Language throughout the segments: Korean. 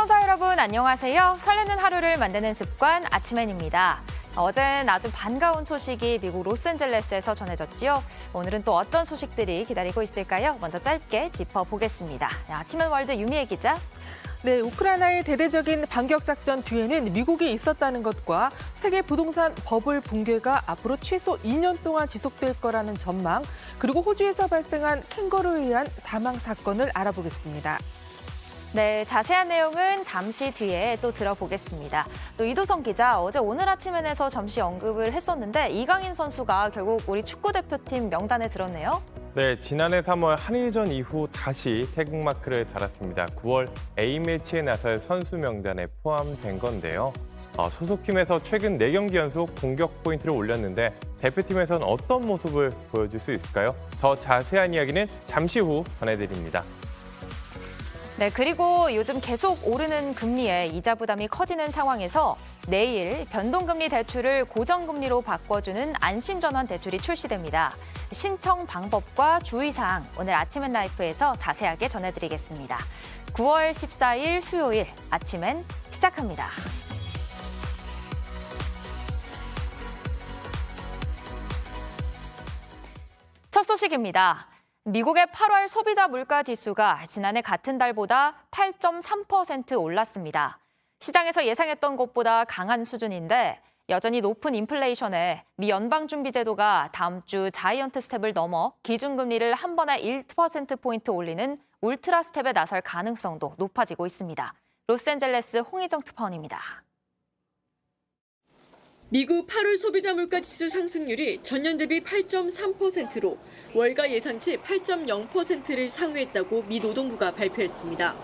시청자 여러분 안녕하세요. 설레는 하루를 만드는 습관 아침엔입니다. 어젠 아주 반가운 소식이 미국 로스앤젤레스에서 전해졌지요. 오늘은 또 어떤 소식들이 기다리고 있을까요? 먼저 짧게 짚어보겠습니다. 아침엔 월드 유미애 기자. 네, 우크라이나의 대대적인 반격 작전 뒤에는 미국이 있었다는 것과 세계 부동산 버블 붕괴가 앞으로 최소 2년 동안 지속될 거라는 전망, 그리고 호주에서 발생한 캥거루에 의한 사망 사건을 알아보겠습니다. 네, 자세한 내용은 잠시 뒤에 또 들어보겠습니다. 또 이도성 기자, 어제 오늘 아침엔에서 잠시 언급을 했었는데 이강인 선수가 결국 우리 축구대표팀 명단에 들었네요. 네, 지난해 3월 한일전 이후 다시 태극마크를 달았습니다. 9월 A매치에 나설 선수 명단에 포함된 건데요. 소속팀에서 최근 4경기 연속 공격 포인트를 올렸는데 대표팀에서는 어떤 모습을 보여줄 수 있을까요? 더 자세한 이야기는 잠시 후 전해드립니다. 네, 그리고 요즘 계속 오르는 금리에 이자 부담이 커지는 상황에서 내일 변동금리 대출을 고정금리로 바꿔주는 안심전환 대출이 출시됩니다. 신청 방법과 주의사항 오늘 아침엔 라이프에서 자세하게 전해드리겠습니다. 9월 14일 수요일 아침엔 시작합니다. 첫 소식입니다. 미국의 8월 소비자 물가 지수가 지난해 같은 달보다 8.3% 올랐습니다. 시장에서 예상했던 것보다 강한 수준인데 여전히 높은 인플레이션에 미 연방준비제도가 다음 주 자이언트 스텝을 넘어 기준금리를 한 번에 1%포인트 올리는 울트라 스텝에 나설 가능성도 높아지고 있습니다. 로스앤젤레스 홍희정 특파원입니다. 미국 8월 소비자 물가 지수 상승률이 전년 대비 8.3%로 월가 예상치 8.0%를 상회했다고 미 노동부가 발표했습니다.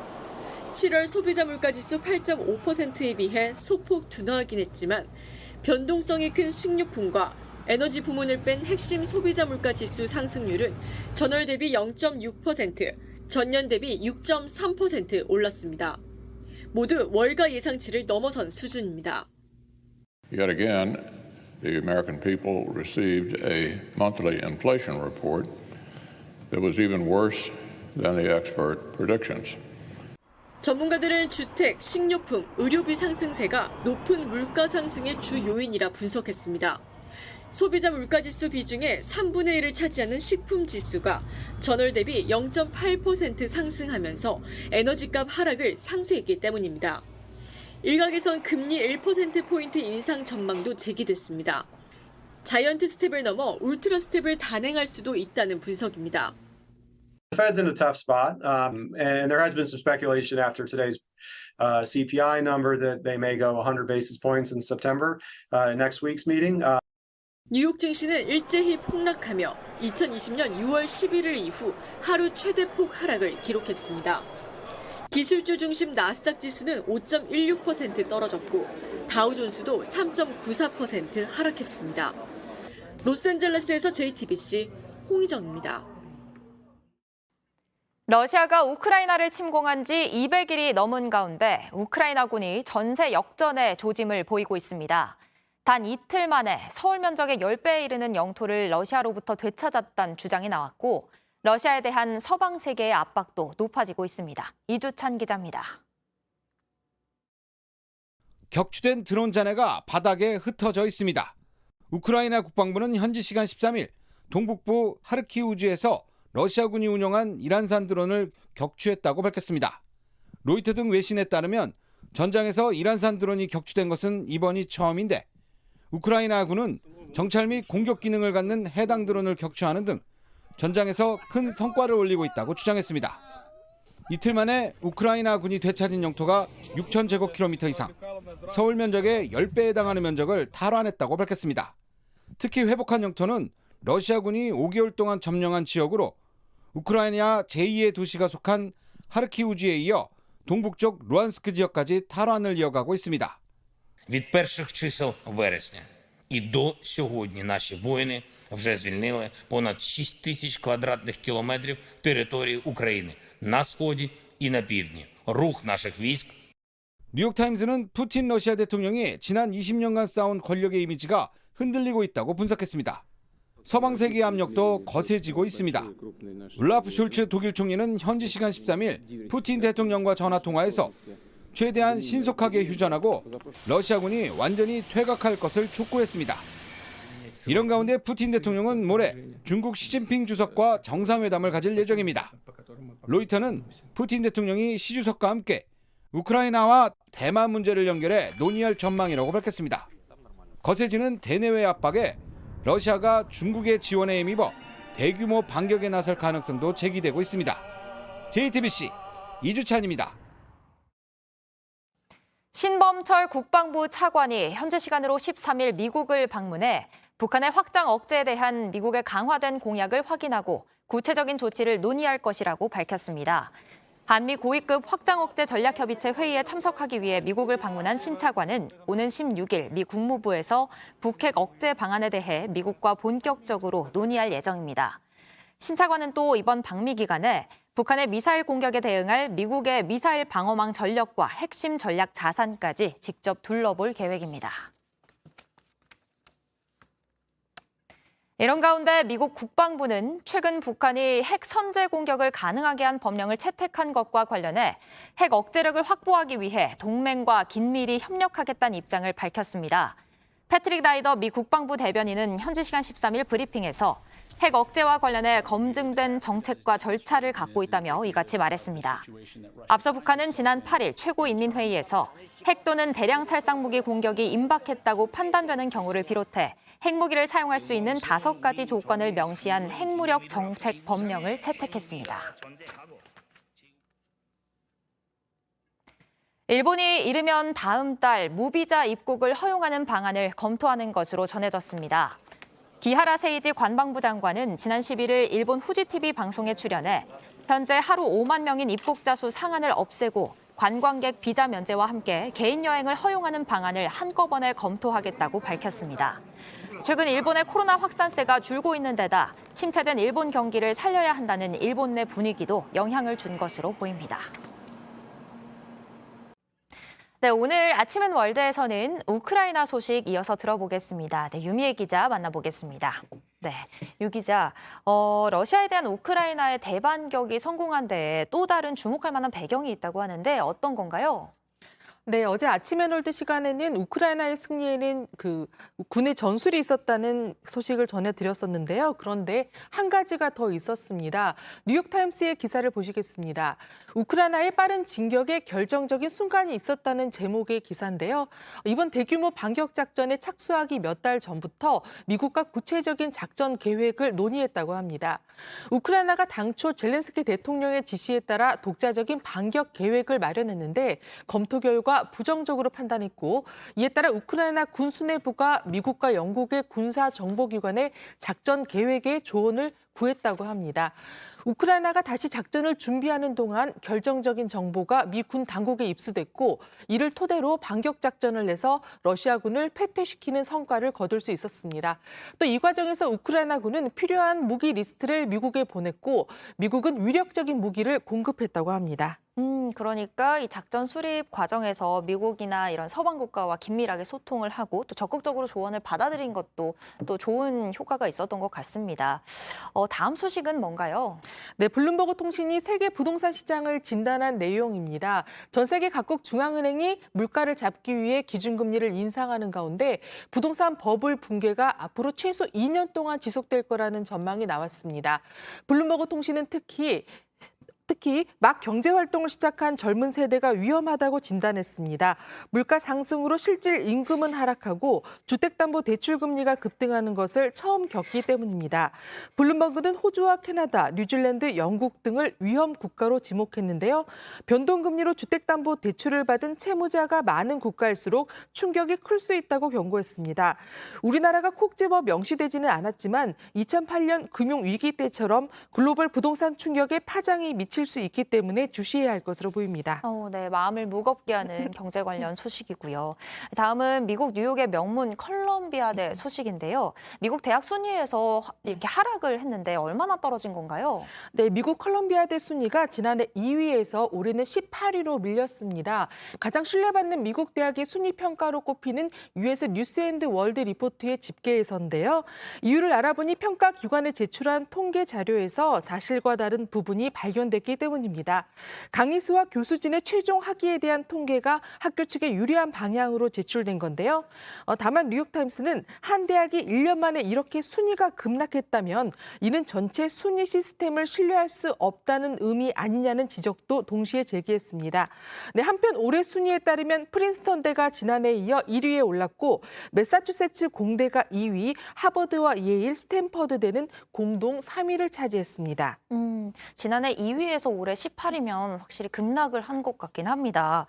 7월 소비자 물가 지수 8.5%에 비해 소폭 둔화하긴 했지만 변동성이 큰 식료품과 에너지 부문을 뺀 핵심 소비자 물가 지수 상승률은 전월 대비 0.6%, 전년 대비 6.3% 올랐습니다. 모두 월가 예상치를 넘어선 수준입니다. Yet again, the American people received a monthly inflation report that was even worse than the expert predictions. 전문가들은 주택, 식료품, 의료비 상승세가 높은 물가 상승의 주 요인이라 분석했습니다. 소비자 물가지수 비중의 3분의 1을 차지하는 식품 지수가 전월 대비 0.8% 상승하면서 에너지값 하락을 상쇄했기 때문입니다. 일각에선 금리 1%포인트 인상 전망도 제기됐습니다. 자이언트 스텝을 넘어 울트라 스텝을 단행할 수도 있다는 분석입니다. The Fed's in a tough spot, and there has been some speculation after today's CPI number that they may go 100 basis points in September, next week's meeting. 뉴욕 증시는 일제히 폭락하며 2020년 6월 11일 이후 하루 최대폭 하락을 기록했습니다. 기술주 중심 나스닥 지수는 5.16% 떨어졌고 다우존스도 3.94% 하락했습니다. 로스앤젤레스에서 JTBC 홍희정입니다. 러시아가 우크라이나를 침공한 지 200일이 넘은 가운데 우크라이나군이 전세 역전의 조짐을 보이고 있습니다. 단 이틀 만에 서울 면적의 10배에 이르는 영토를 러시아로부터 되찾았다는 주장이 나왔고 러시아에 대한 서방 세계의 압박도 높아지고 있습니다. 이주찬 기자입니다. 격추된 드론 잔해가 바닥에 흩어져 있습니다. 우크라이나 국방부는 현지 시간 13일 동북부 하르키우주에서 러시아군이 운영한 이란산 드론을 격추했다고 밝혔습니다. 로이터 등 외신에 따르면 전장에서 이란산 드론이 격추된 것은 이번이 처음인데 우크라이나군은 정찰 및 공격 기능을 갖는 해당 드론을 격추하는 등 전장에서 큰 성과를 올리고 있다고 주장했습니다. 이틀 만에 우크라이나군이 되찾은 영토가 6,000제곱킬로미터 이상, 서울 면적의 10배에 해당하는 면적을 탈환했다고 밝혔습니다. 특히 회복한 영토는 러시아군이 5개월 동안 점령한 지역으로 우크라이나 제2의 도시가 속한 하르키우주에 이어 동북쪽 루안스크 지역까지 탈환을 이어가고 있습니다. Від перших чисел вересня і до сьогодні наші воїни вже звільнили понад 6 тисяч квадратних кілометрів території України на сході і на півдні. Рух наших військ. 뉴욕타임스는 푸틴 러시아 대통령이 지난 20년간 쌓은 권력의 이미지가 흔들리고 있다고 분석했습니다. 서방 세계의 압력도 거세지고 있습니다. 울라프 숄츠 독일 총리는 현지 시간 13일 푸틴 대통령과 전화 통화에서 최대한 신속하게 휴전하고 러시아군이 완전히 퇴각할 것을 촉구했습니다. 이런 가운데 푸틴 대통령은 모레 중국 시진핑 주석과 정상회담을 가질 예정입니다. 로이터는 푸틴 대통령이 시 주석과 함께 우크라이나와 대만 문제를 연결해 논의할 전망이라고 밝혔습니다. 거세지는 대내외 압박에 러시아가 중국의 지원에 힘입어 대규모 반격에 나설 가능성도 제기되고 있습니다. JTBC 이주찬입니다. 신범철 국방부 차관이 현지 시간으로 13일 미국을 방문해 북한의 확장 억제에 대한 미국의 강화된 공약을 확인하고 구체적인 조치를 논의할 것이라고 밝혔습니다. 한미 고위급 확장 억제 전략협의체 회의에 참석하기 위해 미국을 방문한 신 차관은 오는 16일 미 국무부에서 북핵 억제 방안에 대해 미국과 본격적으로 논의할 예정입니다. 신 차관은 또 이번 방미 기간에 북한의 미사일 공격에 대응할 미국의 미사일 방어망 전력과 핵심 전략 자산까지 직접 둘러볼 계획입니다. 이런 가운데 미국 국방부는 최근 북한이 핵 선제 공격을 가능하게 한 법령을 채택한 것과 관련해 핵 억제력을 확보하기 위해 동맹과 긴밀히 협력하겠다는 입장을 밝혔습니다. 패트릭 라이더 미 국방부 대변인은 현지 시간 13일 브리핑에서 핵 억제와 관련해 검증된 정책과 절차를 갖고 있다며 이같이 말했습니다. 앞서 북한은 지난 8일 최고인민회의에서 핵 또는 대량 살상무기 공격이 임박했다고 판단되는 경우를 비롯해 핵무기를 사용할 수 있는 5가지 조건을 명시한 핵무력 정책 법령을 채택했습니다. 일본이 이르면 다음 달 무비자 입국을 허용하는 방안을 검토하는 것으로 전해졌습니다. 기하라 세이지 관방부 장관은 지난 11일 일본 후지TV 방송에 출연해 현재 하루 5만 명인 입국자 수 상한을 없애고 관광객 비자 면제와 함께 개인 여행을 허용하는 방안을 한꺼번에 검토하겠다고 밝혔습니다. 최근 일본의 코로나 확산세가 줄고 있는 데다 침체된 일본 경기를 살려야 한다는 일본 내 분위기도 영향을 준 것으로 보입니다. 네, 오늘 아침엔 월드에서는 우크라이나 소식 이어서 들어보겠습니다. 네, 유미애 기자 만나보겠습니다. 네, 유 기자, 러시아에 대한 우크라이나의 대반격이 성공한 데에 또 다른 주목할 만한 배경이 있다고 하는데 어떤 건가요? 네, 어제 아침엔 월드 시간에는 우크라이나의 승리에는 군의 전술이 있었다는 소식을 전해드렸었는데요. 그런데 한 가지가 더 있었습니다. 뉴욕타임스의 기사를 보시겠습니다. 우크라이나의 빠른 진격에 결정적인 순간이 있었다는 제목의 기사인데요. 이번 대규모 반격 작전에 착수하기 몇 달 전부터 미국과 구체적인 작전 계획을 논의했다고 합니다. 우크라이나가 당초 젤렌스키 대통령의 지시에 따라 독자적인 반격 계획을 마련했는데 검토 결과 부정적으로 판단했고 이에 따라 우크라이나 군 수뇌부가 미국과 영국의 군사정보기관의 작전 계획에 조언을 구했다고 합니다. 우크라이나가 다시 작전을 준비하는 동안 결정적인 정보가 미 군 당국에 입수됐고 이를 토대로 반격 작전을 내서 러시아군을 패퇴시키는 성과를 거둘 수 있었습니다. 또 이 과정에서 우크라이나군은 필요한 무기 리스트를 미국에 보냈고 미국은 위력적인 무기를 공급했다고 합니다. 그러니까 이 작전 수립 과정에서 미국이나 이런 서방 국가와 긴밀하게 소통을 하고 또 적극적으로 조언을 받아들인 것도 또 좋은 효과가 있었던 것 같습니다. 다음 소식은 뭔가요? 네, 블룸버그 통신이 세계 부동산 시장을 진단한 내용입니다. 전 세계 각국 중앙은행이 물가를 잡기 위해 기준금리를 인상하는 가운데 부동산 버블 붕괴가 앞으로 최소 2년 동안 지속될 거라는 전망이 나왔습니다. 블룸버그 통신은 특히 막 경제 활동을 시작한 젊은 세대가 위험하다고 진단했습니다. 물가 상승으로 실질 임금은 하락하고 주택담보대출 금리가 급등하는 것을 처음 겪기 때문입니다. 블룸버그는 호주와 캐나다, 뉴질랜드, 영국 등을 위험 국가로 지목했는데요. 변동금리로 주택담보대출을 받은 채무자가 많은 국가일수록 충격이 클 수 있다고 경고했습니다. 우리나라가 콕 집어 명시되지는 않았지만 2008년 금융위기 때처럼 글로벌 부동산 충격에 파장이 미칠 수 있기 때문에 주시해야 할 것으로 보입니다. 네, 마음을 무겁게 하는 경제 관련 소식이고요. 다음은 미국 뉴욕의 명문 컬럼비아대 소식인데요. 미국 대학 순위에서 이렇게 하락을 했는데 얼마나 떨어진 건가요? 네, 미국 컬럼비아대 순위가 지난해 2위에서 올해는 18위로 밀렸습니다. 가장 신뢰받는 미국 대학의 순위 평가로 꼽히는 US 뉴스앤드 월드 리포트의 집계에서인데요. 이유를 알아보니 평가 기관에 제출한 통계 자료에서 사실과 다른 부분이 발견됐고 확인됐기 때문입니다. 강희수와 교수진의 최종 학위에 대한 통계가 학교 측에 유리한 방향으로 제출된 건데요. 다만 뉴욕타임스는 한 대학이 1년 만에 이렇게 순위가 급락했다면 이는 전체 순위 시스템을 신뢰할 수 없다는 의미 아니냐는 지적도 동시에 제기했습니다. 네, 한편 올해 순위에 따르면 프린스턴대가 지난해에 이어 1위에 올랐고 매사추세츠 공대가 2위, 하버드와 예일, 스탠퍼드대는 공동 3위를 차지했습니다. 지난해 2위에서 올해 18위면 확실히 급락을 한 것 같긴 합니다.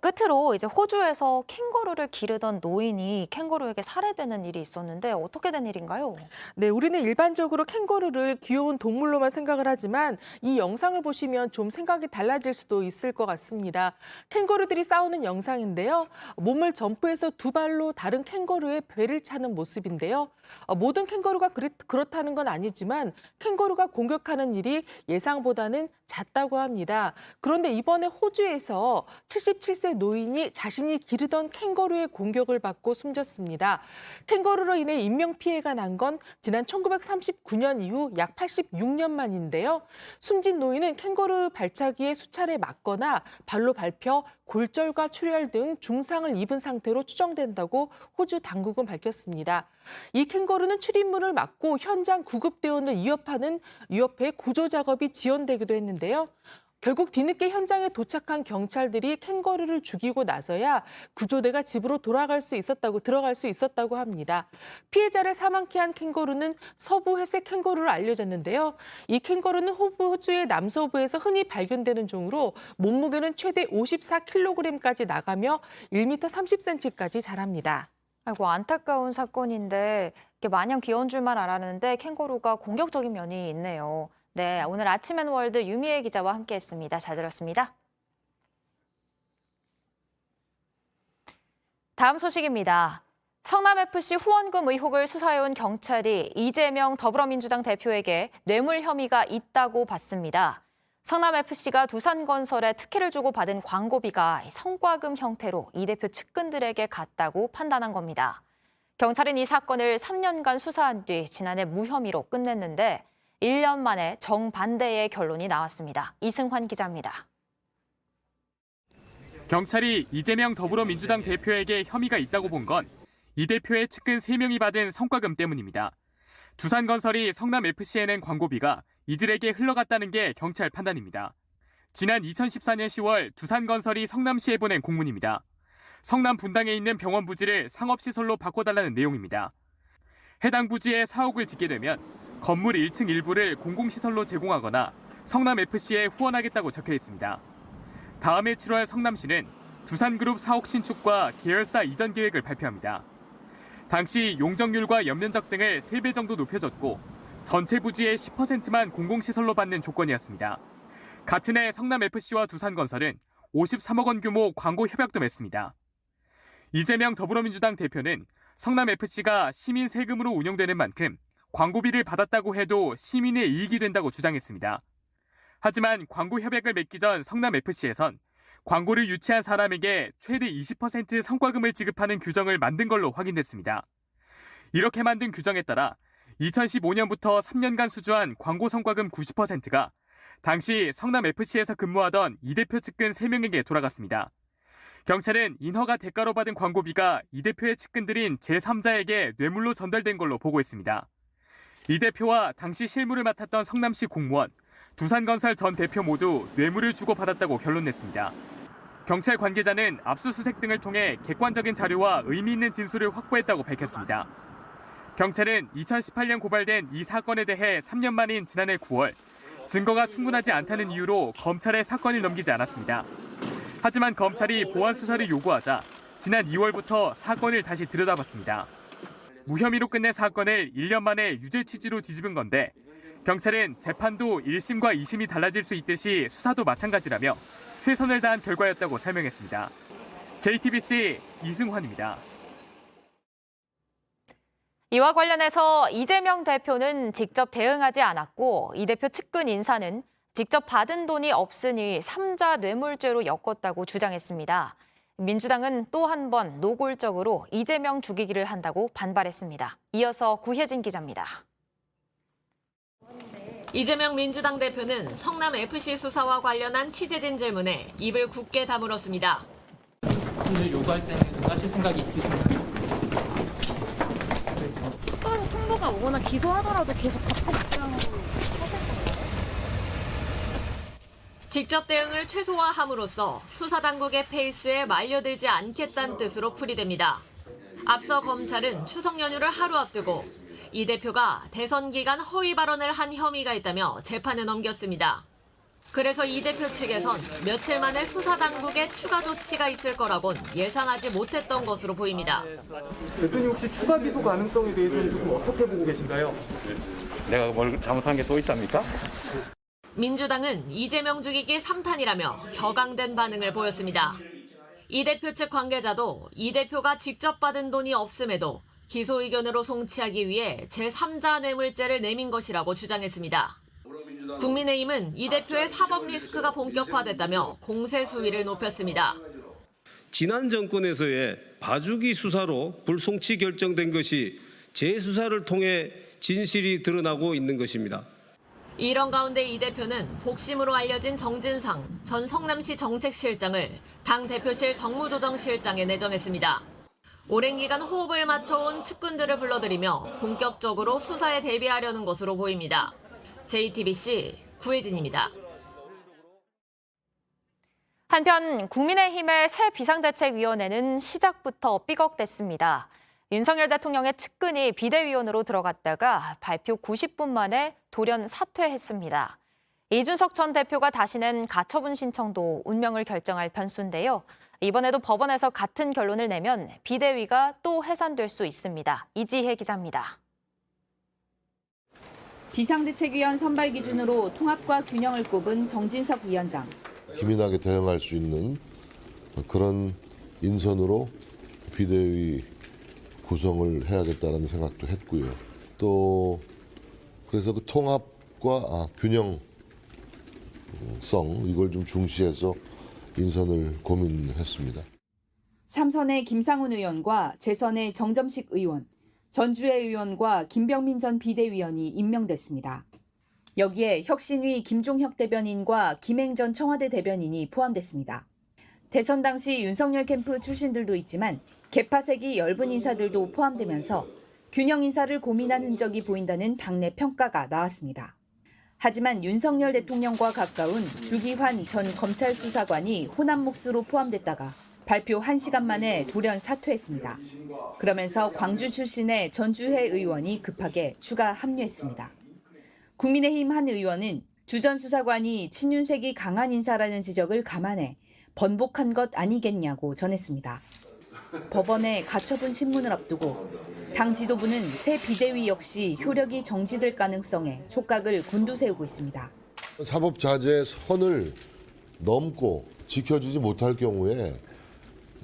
끝으로 이제 호주에서 캥거루를 기르던 노인이 캥거루에게 살해되는 일이 있었는데 어떻게 된 일인가요? 네, 우리는 일반적으로 캥거루를 귀여운 동물로만 생각을 하지만 이 영상을 보시면 좀 생각이 달라질 수도 있을 것 같습니다. 캥거루들이 싸우는 영상인데요. 몸을 점프해서 두 발로 다른 캥거루의 배를 차는 모습인데요. 모든 캥거루가 그렇다는 건 아니지만 캥거루가 공격하는 일이 예상보다는 잦다고 합니다. 그런데 이번에 호주에서 77세 노인이 자신이 기르던 캥거루의 공격을 받고 숨졌습니다. 캥거루로 인해 인명피해가 난 건 지난 1939년 이후 약 86년 만인데요. 숨진 노인은 캥거루 발차기에 수차례 맞거나 발로 밟혀 골절과 출혈 등 중상을 입은 상태로 추정된다고 호주 당국은 밝혔습니다. 이 캥거루는 출입문을 막고 현장 구급대원을 위협해 구조 작업이 지연되기도 했는데요. 결국 뒤늦게 현장에 도착한 경찰들이 캥거루를 죽이고 나서야 구조대가 집으로 들어갈 수 있었다고 합니다. 피해자를 사망케 한 캥거루는 서부 회색 캥거루로 알려졌는데요. 이 캥거루는 호주의 남서부에서 흔히 발견되는 종으로 몸무게는 최대 54kg까지 나가며 1m 30cm까지 자랍니다. 아이고, 안타까운 사건인데 이게 마냥 귀여운 줄만 알았는데 캥거루가 공격적인 면이 있네요. 네, 오늘 아침앤월드 유미애 기자와 함께했습니다. 잘 들었습니다. 다음 소식입니다. 성남FC 후원금 의혹을 수사해온 경찰이 이재명 더불어민주당 대표에게 뇌물 혐의가 있다고 봤습니다. 성남FC가 두산건설에 특혜를 주고 받은 광고비가 성과금 형태로 이 대표 측근들에게 갔다고 판단한 겁니다. 경찰은 이 사건을 3년간 수사한 뒤 지난해 무혐의로 끝냈는데 1년 만에 정반대의 결론이 나왔습니다. 이승환 기자입니다. 경찰이 이재명 더불어민주당 대표에게 혐의가 있다고 본 건 이 대표의 측근 3명이 받은 성과금 때문입니다. 두산건설이 성남FC에 낸 광고비가 이들에게 흘러갔다는 게 경찰 판단입니다. 지난 2014년 10월 두산건설이 성남시에 보낸 공문입니다. 성남 분당에 있는 병원 부지를 상업시설로 바꿔달라는 내용입니다. 해당 부지에 사옥을 짓게 되면 건물 1층 일부를 공공시설로 제공하거나 성남FC에 후원하겠다고 적혀 있습니다. 다음해 7월 성남시는 두산그룹 사옥 신축과 계열사 이전 계획을 발표합니다. 당시 용적률과 연면적 등을 3배 정도 높여줬고 전체 부지의 10%만 공공시설로 받는 조건이었습니다. 같은 해 성남FC와 두산건설은 53억 원 규모 광고 협약도 맺습니다. 이재명 더불어민주당 대표는 성남FC가 시민 세금으로 운영되는 만큼 광고비를 받았다고 해도 시민의 이익이 된다고 주장했습니다. 하지만 광고 협약을 맺기 전 성남FC에선 광고를 유치한 사람에게 최대 20% 성과금을 지급하는 규정을 만든 걸로 확인됐습니다. 이렇게 만든 규정에 따라 2015년부터 3년간 수주한 광고 성과금 90%가 당시 성남FC에서 근무하던 이 대표 측근 3명에게 돌아갔습니다. 경찰은 인허가 대가로 받은 광고비가 이 대표의 측근들인 제3자에게 뇌물로 전달된 걸로 보고 있습니다. 이 대표와 당시 실무를 맡았던 성남시 공무원, 두산건설 전 대표 모두 뇌물을 주고받았다고 결론냈습니다. 경찰 관계자는 압수수색 등을 통해 객관적인 자료와 의미 있는 진술을 확보했다고 밝혔습니다. 경찰은 2018년 고발된 이 사건에 대해 3년 만인 지난해 9월 증거가 충분하지 않다는 이유로 검찰에 사건을 넘기지 않았습니다. 하지만 검찰이 보완 수사를 요구하자 지난 2월부터 사건을 다시 들여다봤습니다. 무혐의로 끝낸 사건을 1년 만에 유죄 취지로 뒤집은 건데 경찰은 재판도 1심과 2심이 달라질 수 있듯이 수사도 마찬가지라며 최선을 다한 결과였다고 설명했습니다. JTBC 이승환입니다. 이와 관련해서 이재명 대표는 직접 대응하지 않았고 이 대표 측근 인사는 직접 받은 돈이 없으니 3자 뇌물죄로 엮었다고 주장했습니다. 민주당은 또 한 번 노골적으로 이재명 죽이기를 한다고 반발했습니다. 이어서 구혜진 기자입니다. 이재명 민주당 대표는 성남FC 수사와 관련한 취재진 질문에 입을 굳게 다물었습니다. 오늘 요구할 때는 하실 생각이 있으신가요? 추가로 통보가 오거나 기소하더라도 계속 같은 입장으로 직접 대응을 최소화함으로써 수사당국의 페이스에 말려들지 않겠다는 뜻으로 풀이됩니다. 앞서 검찰은 추석 연휴를 하루 앞두고 이 대표가 대선 기간 허위 발언을 한 혐의가 있다며 재판에 넘겼습니다. 그래서 이 대표 측에선 며칠 만에 수사당국의 추가 조치가 있을 거라곤 예상하지 못했던 것으로 보입니다. 대표님 혹시 추가 기소 가능성에 대해서는 조금 어떻게 보고 계신가요? 내가 뭘 잘못한 게 또 있답니까? 민주당은 이재명 죽이기 3탄이라며 격앙된 반응을 보였습니다. 이 대표 측 관계자도 이 대표가 직접 받은 돈이 없음에도 기소 의견으로 송치하기 위해 제3자 뇌물죄를 내민 것이라고 주장했습니다. 국민의힘은 이 대표의 사법 리스크가 본격화됐다며 공세 수위를 높였습니다. 지난 정권에서의 봐주기 수사로 불송치 결정된 것이 재수사를 통해 진실이 드러나고 있는 것입니다. 이런 가운데 이 대표는 복심으로 알려진 정진상 전 성남시 정책실장을 당대표실 정무조정실장에 내정했습니다. 오랜 기간 호흡을 맞춰온 측근들을 불러들이며 본격적으로 수사에 대비하려는 것으로 보입니다. JTBC 구혜진입니다. 한편 국민의힘의 새 비상대책위원회는 시작부터 삐걱댔습니다. 윤석열 대통령의 측근이 비대위원으로 들어갔다가 발표 90분 만에 돌연 사퇴했습니다. 이준석 전 대표가 다시 낸 가처분 신청도 운명을 결정할 변수인데요. 이번에도 법원에서 같은 결론을 내면 비대위가 또 해산될 수 있습니다. 이지혜 기자입니다. 비상대책위원 선발 기준으로 통합과 균형을 꼽은 정진석 위원장. 기민하게 대응할 수 있는 그런 인선으로 비대위 구성을 해야겠다는 생각도 했고요. 또 그래서 그 통합과 균형성 이걸 좀 중시해서 인선을 고민했습니다. 3선의 김상훈 의원과 재선의 정점식 의원, 전주혜 의원과 김병민 전 비대위원이 임명됐습니다. 여기에 혁신위 김종혁 대변인과 김행 전 청와대 대변인이 포함됐습니다. 대선 당시 윤석열 캠프 출신들도 있지만 개파색이 엷은 인사들도 포함되면서 균형 인사를 고민한 흔적이 보인다는 당내 평가가 나왔습니다. 하지만 윤석열 대통령과 가까운 주기환 전 검찰 수사관이 호남 몫으로 포함됐다가 발표 1시간 만에 돌연 사퇴했습니다. 그러면서 광주 출신의 전주혜 의원이 급하게 추가 합류했습니다. 국민의힘 한 의원은 주 전 수사관이 친윤색이 강한 인사라는 지적을 감안해 번복한 것 아니겠냐고 전했습니다. 법원의 가처분 신문을 앞두고 당 지도부는 새 비대위 역시 효력이 정지될 가능성에 촉각을 곤두세우고 있습니다. 사법자재의 선을 넘고 지켜지지 못할 경우에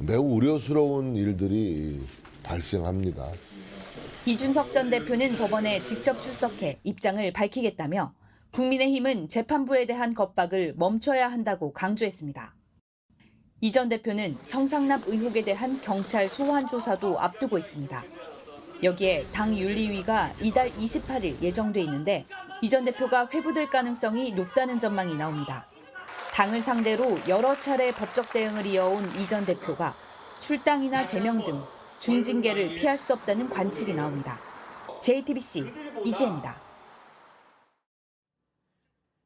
매우 우려스러운 일들이 발생합니다. 이준석 전 대표는 법원에 직접 출석해 입장을 밝히겠다며 국민의힘은 재판부에 대한 겁박을 멈춰야 한다고 강조했습니다. 이 전 대표는 성상납 의혹에 대한 경찰 소환 조사도 앞두고 있습니다. 여기에 당 윤리위가 이달 28일 예정돼 있는데 이 전 대표가 회부될 가능성이 높다는 전망이 나옵니다. 당을 상대로 여러 차례 법적 대응을 이어온 이 전 대표가 출당이나 제명 등 중징계를 피할 수 없다는 관측이 나옵니다. JTBC 이지혜입니다.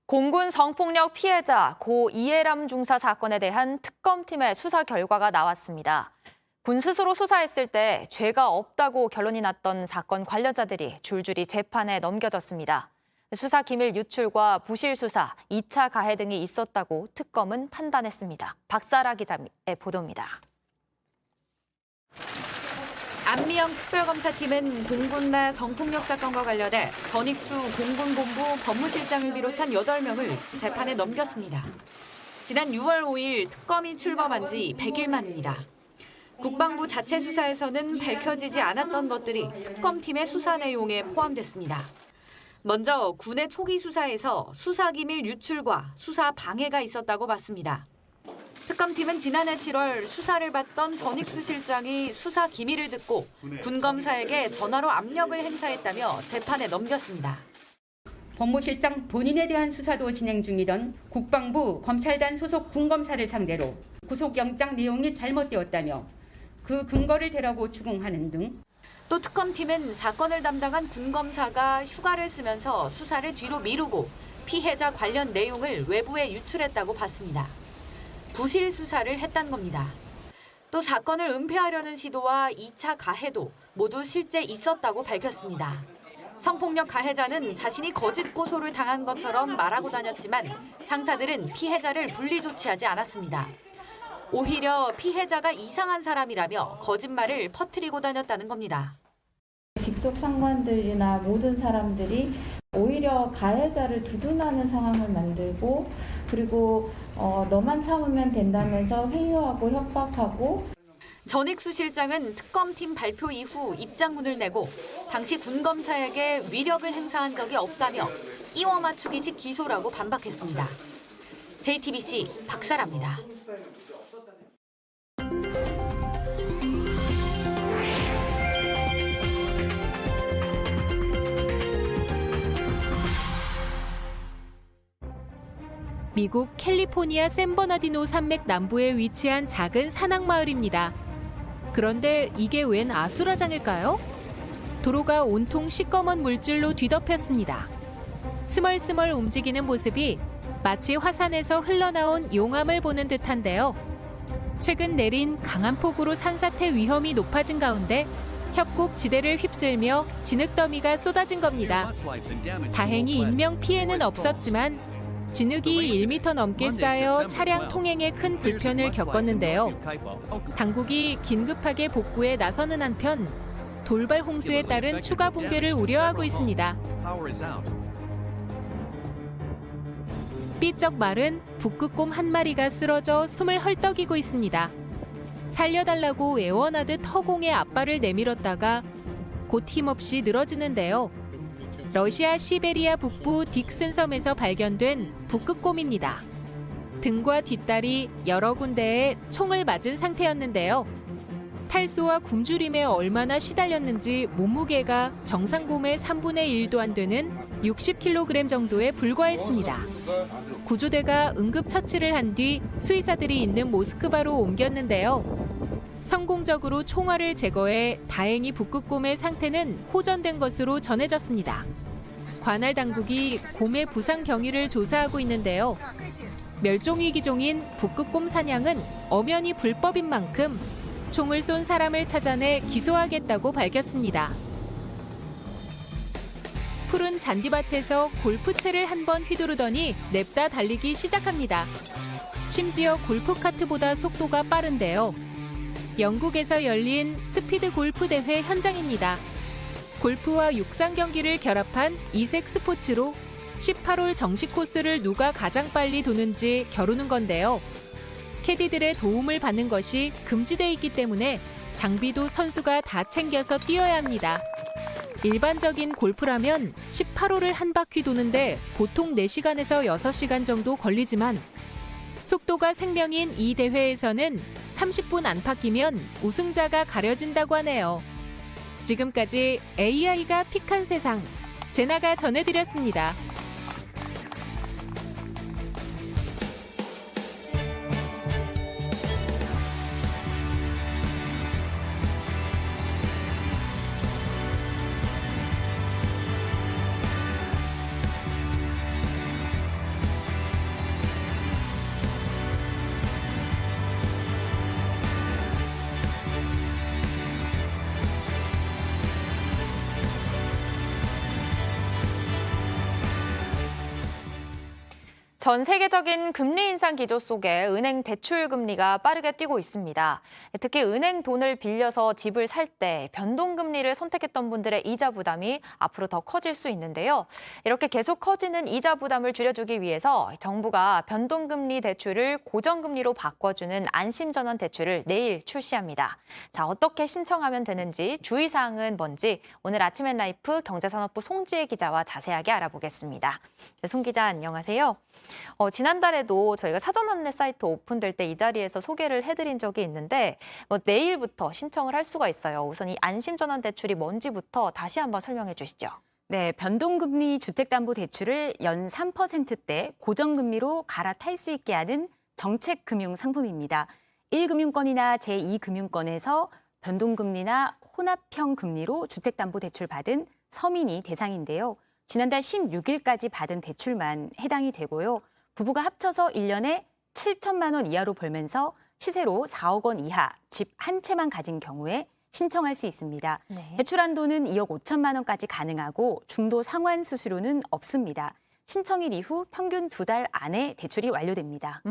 공군 성폭력 피해자 고 이해람 중사 사건에 대한 특검팀의 수사 결과가 나왔습니다. 군 스스로 수사했을 때 죄가 없다고 결론이 났던 사건 관련자들이 줄줄이 재판에 넘겨졌습니다. 수사 기밀 유출과 부실 수사, 2차 가해 등이 있었다고 특검은 판단했습니다. 박사라 기자의 보도입니다. 안미영 특별검사팀은 공군 내 성폭력 사건과 관련해 전익수 공군본부 법무실장을 비롯한 8명을 재판에 넘겼습니다. 지난 6월 5일 특검이 출범한 지 100일 만입니다. 국방부 자체 수사에서는 밝혀지지 않았던 것들이 특검팀의 수사 내용에 포함됐습니다. 먼저 군의 초기 수사에서 수사기밀 유출과 수사 방해가 있었다고 봤습니다. 특검팀은 지난해 7월 수사를 받던 전익수 실장이 수사 기밀을 듣고 군 검사에게 전화로 압력을 행사했다며 재판에 넘겼습니다. 법무실장 본인에 대한 수사도 진행 중이던 국방부 검찰단 소속 군검사를 상대로 구속영장 내용이 잘못되었다며 그 근거를 대라고 추궁하는 등 또 특검팀은 사건을 담당한 군검사가 휴가를 쓰면서 수사를 뒤로 미루고 피해자 관련 내용을 외부에 유출했다고 봤습니다. 부실 수사를 했다는 겁니다. 또 사건을 은폐하려는 시도와 2차 가해도 모두 실제 있었다고 밝혔습니다. 성폭력 가해자는 자신이 거짓 고소를 당한 것처럼 말하고 다녔지만 상사들은 피해자를 분리 조치하지 않았습니다. 오히려 피해자가 이상한 사람이라며 거짓말을 퍼뜨리고 다녔다는 겁니다. 직속 상관들이나 모든 사람들이 오히려 가해자를 두둔하는 상황을 만들고 그리고 너만 참으면 된다면서 회유하고 협박하고 전익수 실장은 특검팀 발표 이후 입장문을 내고 당시 군검사에게 위력을 행사한 적이 없다며 끼워 맞추기식 기소라고 반박했습니다. JTBC 박사라입니다. 미국 캘리포니아 샌버나디노 산맥 남부에 위치한 작은 산악마을입니다. 그런데 이게 웬 아수라장일까요? 도로가 온통 시꺼먼 물질로 뒤덮였습니다. 스멀스멀 움직이는 모습이 마치 화산에서 흘러나온 용암을 보는 듯한데요. 최근 내린 강한 폭우로 산사태 위험이 높아진 가운데 협곡 지대를 휩쓸며 진흙더미가 쏟아진 겁니다. 다행히 인명 피해는 없었지만 진흙이 1m 넘게 쌓여 차량 통행에 큰 불편을 겪었는데요. 당국이 긴급하게 복구에 나서는 한편 돌발 홍수에 따른 추가 붕괴를 우려하고 있습니다. 삐쩍 마른 북극곰 한 마리가 쓰러져 숨을 헐떡이고 있습니다. 살려달라고 애원하듯 허공에 앞발을 내밀었다가 곧 힘없이 늘어지는데요. 러시아 시베리아 북부 딕슨 섬에서 발견된 북극곰입니다. 등과 뒷다리 여러 군데에 총을 맞은 상태였는데요. 탈수와 굶주림에 얼마나 시달렸는지 몸무게가 정상곰의 3분의 1도 안 되는 60kg 정도에 불과했습니다. 구조대가 응급처치를 한 뒤 수의사들이 있는 모스크바로 옮겼는데요. 성공적으로 총알을 제거해 다행히 북극곰의 상태는 호전된 것으로 전해졌습니다. 관할 당국이 곰의 부상 경위를 조사하고 있는데요. 멸종위기종인 북극곰 사냥은 엄연히 불법인 만큼 총을 쏜 사람을 찾아내 기소하겠다고 밝혔습니다. 푸른 잔디밭에서 골프채를 한번 휘두르더니 냅다 달리기 시작합니다. 심지어 골프카트보다 속도가 빠른데요. 영국에서 열린 스피드 골프 대회 현장입니다. 골프와 육상 경기를 결합한 이색 스포츠로 18홀 정식 코스를 누가 가장 빨리 도는지 겨루는 건데요. 캐디들의 도움을 받는 것이 금지돼 있기 때문에 장비도 선수가 다 챙겨서 뛰어야 합니다. 일반적인 골프라면 18홀을 한 바퀴 도는데 보통 4시간에서 6시간 정도 걸리지만 속도가 생명인 이 대회에서는 30분 안팎이면 우승자가 가려진다고 하네요. 지금까지 AI가 픽한 세상, 제나가 전해드렸습니다. 전 세계적인 금리 인상 기조 속에 은행 대출 금리가 빠르게 뛰고 있습니다. 특히 은행 돈을 빌려서 집을 살 때 변동금리를 선택했던 분들의 이자 부담이 앞으로 더 커질 수 있는데요. 이렇게 계속 커지는 이자 부담을 줄여주기 위해서 정부가 변동금리 대출을 고정금리로 바꿔주는 안심전환 대출을 내일 출시합니다. 자, 어떻게 신청하면 되는지, 주의사항은 뭔지 오늘 아침 엔라이프 경제산업부 송지혜 기자와 자세하게 알아보겠습니다. 네, 송 기자 안녕하세요. 지난달에도 저희가 사전 안내 사이트 오픈될 때 이 자리에서 소개를 해드린 적이 있는데 내일부터 신청을 할 수가 있어요. 우선 이 안심전환 대출이 뭔지부터 다시 한번 설명해 주시죠. 네, 변동금리 주택담보대출을 연 3%대 고정금리로 갈아탈 수 있게 하는 정책금융 상품입니다. 1금융권이나 제2금융권에서 변동금리나 혼합형 금리로 주택담보대출 받은 서민이 대상인데요. 지난달 16일까지 받은 대출만 해당이 되고요. 부부가 합쳐서 1년에 7천만 원 이하로 벌면서 시세로 4억 원 이하 집 한 채만 가진 경우에 신청할 수 있습니다. 네. 대출 한도는 2억 5천만 원까지 가능하고 중도 상환 수수료는 없습니다. 신청일 이후 평균 2달 안에 대출이 완료됩니다.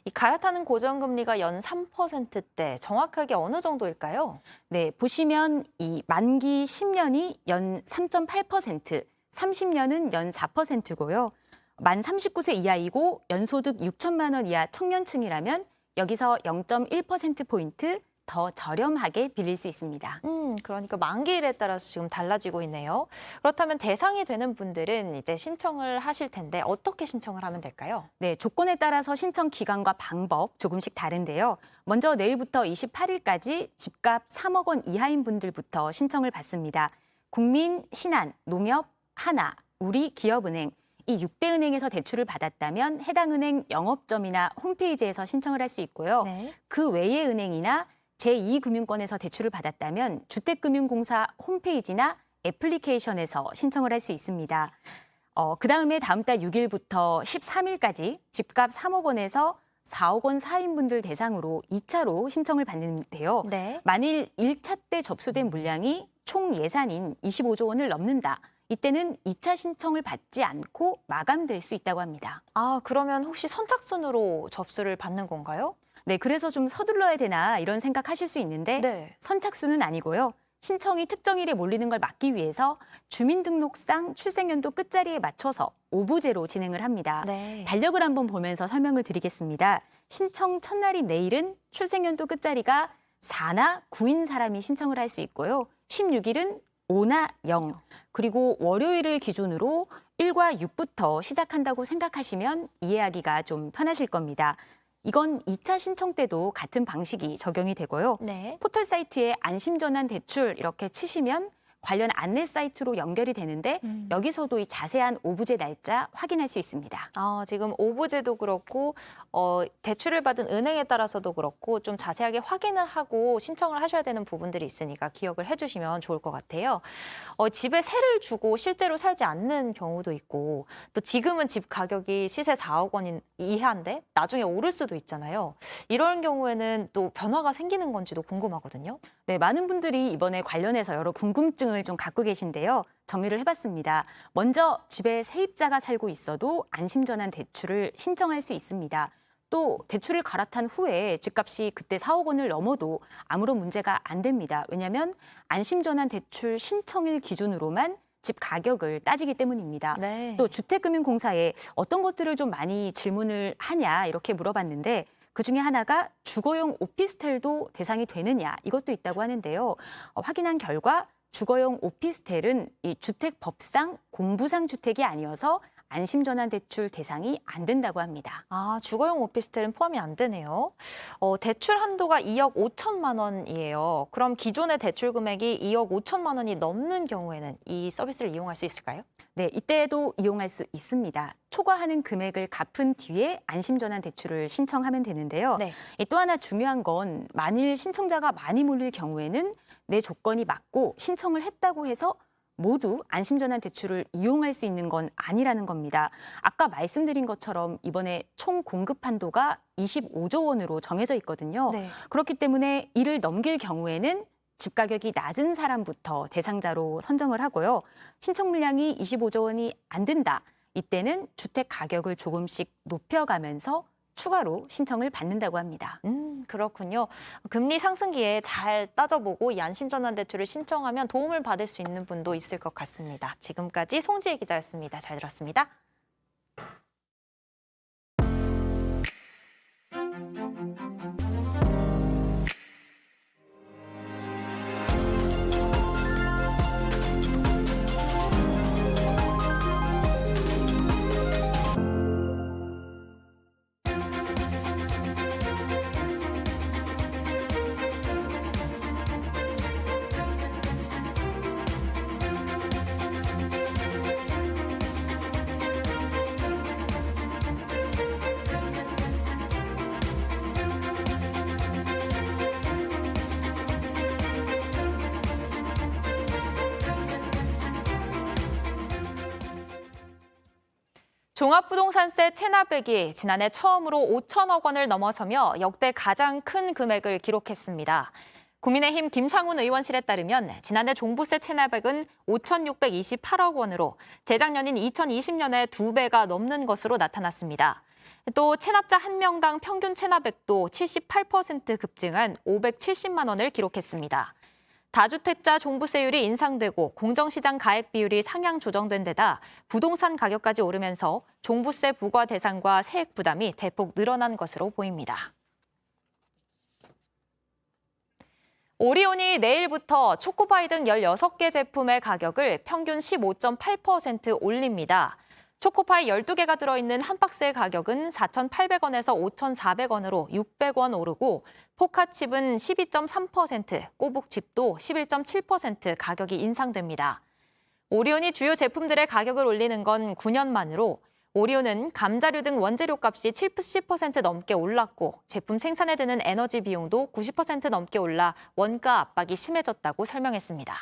이 갈아타는 고정금리가 연 3%대 정확하게 어느 정도일까요? 네, 보시면 이 만기 10년이 연 3.8%, 30년은 연 4%고요. 만 39세 이하이고 연소득 6천만 원 이하 청년층이라면 여기서 0.1%포인트 더 저렴하게 빌릴 수 있습니다. 그러니까 만기일에 따라서 지금 달라지고 있네요. 그렇다면 대상이 되는 분들은 이제 신청을 하실 텐데 어떻게 신청을 하면 될까요? 네, 조건에 따라서 신청 기간과 방법 조금씩 다른데요. 먼저 내일부터 28일까지 집값 3억 원 이하인 분들부터 신청을 받습니다. 국민, 신한, 농협, 하나, 우리, 기업은행 이 6대 은행에서 대출을 받았다면 해당 은행 영업점이나 홈페이지에서 신청을 할 수 있고요. 네. 그 외의 은행이나 제2금융권에서 대출을 받았다면 주택금융공사 홈페이지나 애플리케이션에서 신청을 할 수 있습니다. 그다음에 다음 달 6일부터 13일까지 집값 3억 원에서 4억 원 사이인 분들 대상으로 2차로 신청을 받는데요. 네. 만일 1차 때 접수된 물량이 총 예산인 25조 원을 넘는다. 이때는 2차 신청을 받지 않고 마감될 수 있다고 합니다. 아, 그러면 혹시 선착순으로 접수를 받는 건가요? 네, 그래서 좀 서둘러야 되나 이런 생각하실 수 있는데 네. 선착순은 아니고요. 신청이 특정일에 몰리는 걸 막기 위해서 주민등록상 출생연도 끝자리에 맞춰서 오부제로 진행을 합니다. 네. 달력을 한번 보면서 설명을 드리겠습니다. 신청 첫날인 내일은 출생연도 끝자리가 4나 9인 사람이 신청을 할 수 있고요. 16일은 5나 0, 그리고 월요일을 기준으로 1과 6부터 시작한다고 생각하시면 이해하기가 좀 편하실 겁니다. 이건 2차 신청 때도 같은 방식이 적용이 되고요. 네. 포털 사이트에 안심전환 대출 이렇게 치시면 관련 안내 사이트로 연결이 되는데 여기서도 이 자세한 오부제 날짜 확인할 수 있습니다. 아, 지금 오부제도 그렇고 대출을 받은 은행에 따라서도 그렇고 좀 자세하게 확인을 하고 신청을 하셔야 되는 부분들이 있으니까 기억을 해주시면 좋을 것 같아요. 집에 세를 주고 실제로 살지 않는 경우도 있고 또 지금은 집 가격이 시세 4억 원 이하인데 나중에 오를 수도 있잖아요. 이런 경우에는 또 변화가 생기는 건지도 궁금하거든요. 네, 많은 분들이 이번에 관련해서 여러 궁금증을 좀 갖고 계신데요. 정리를 해봤습니다. 먼저 집에 세입자가 살고 있어도 안심전환 대출을 신청할 수 있습니다. 또 대출을 갈아탄 후에 집값이 그때 4억 원을 넘어도 아무런 문제가 안 됩니다. 왜냐하면 안심전환 대출 신청일 기준으로만 집 가격을 따지기 때문입니다. 네. 또 주택금융공사에 어떤 것들을 좀 많이 질문을 하냐 이렇게 물어봤는데 그중에 하나가 주거용 오피스텔도 대상이 되느냐 이것도 있다고 하는데요. 확인한 결과 주거용 오피스텔은 이 주택법상 공부상 주택이 아니어서 안심전환 대출 대상이 안 된다고 합니다. 아, 주거용 오피스텔은 포함이 안 되네요. 대출 한도가 2억 5천만 원이에요. 그럼 기존의 대출 금액이 2억 5천만 원이 넘는 경우에는 이 서비스를 이용할 수 있을까요? 네, 이때도 이용할 수 있습니다. 초과하는 금액을 갚은 뒤에 안심전환 대출을 신청하면 되는데요. 네. 또 하나 중요한 건 만일 신청자가 많이 몰릴 경우에는 내 조건이 맞고 신청을 했다고 해서 모두 안심전환 대출을 이용할 수 있는 건 아니라는 겁니다. 아까 말씀드린 것처럼 이번에 총 공급 한도가 25조 원으로 정해져 있거든요. 네. 그렇기 때문에 이를 넘길 경우에는 집 가격이 낮은 사람부터 대상자로 선정을 하고요. 신청 물량이 25조 원이 안 된다. 이때는 주택 가격을 조금씩 높여가면서 추가로 신청을 받는다고 합니다. 그렇군요. 금리 상승기에 잘 따져보고 이 안심전환 대출을 신청하면 도움을 받을 수 있는 분도 있을 것 같습니다. 지금까지 송지혜 기자였습니다. 잘 들었습니다. 종합부동산세 체납액이 지난해 처음으로 5천억 원을 넘어서며 역대 가장 큰 금액을 기록했습니다. 국민의힘 김상훈 의원실에 따르면 지난해 종부세 체납액은 5,628억 원으로 재작년인 2020년에 2배가 넘는 것으로 나타났습니다. 또 체납자 1명당 평균 체납액도 78% 급증한 570만 원을 기록했습니다. 다주택자 종부세율이 인상되고 공정시장 가액 비율이 상향 조정된 데다 부동산 가격까지 오르면서 종부세 부과 대상과 세액 부담이 대폭 늘어난 것으로 보입니다. 오리온이 내일부터 초코파이 등 16개 제품의 가격을 평균 15.8% 올립니다. 초코파이 12개가 들어있는 한 박스의 가격은 4,800원에서 5,400원으로 600원 오르고 포카칩은 12.3%, 꼬북칩도 11.7% 가격이 인상됩니다. 오리온이 주요 제품들의 가격을 올리는 건 9년 만으로 오리온은 감자류 등 원재료 값이 70% 넘게 올랐고 제품 생산에 드는 에너지 비용도 90% 넘게 올라 원가 압박이 심해졌다고 설명했습니다.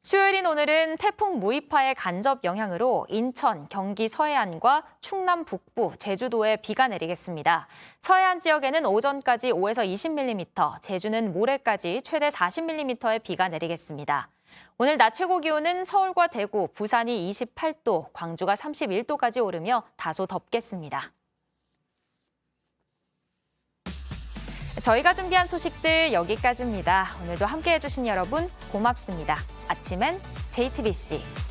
수요일인 오늘은 태풍 무이파의 간접 영향으로 인천, 경기 서해안과 충남 북부, 제주도에 비가 내리겠습니다. 서해안 지역에는 오전까지 5에서 20mm, 제주는 모레까지 최대 40mm의 비가 내리겠습니다. 오늘 낮 최고 기온은 서울과 대구, 부산이 28도, 광주가 31도까지 오르며 다소 덥겠습니다. 저희가 준비한 소식들 여기까지입니다. 오늘도 함께해 주신 여러분 고맙습니다. 아침엔 JTBC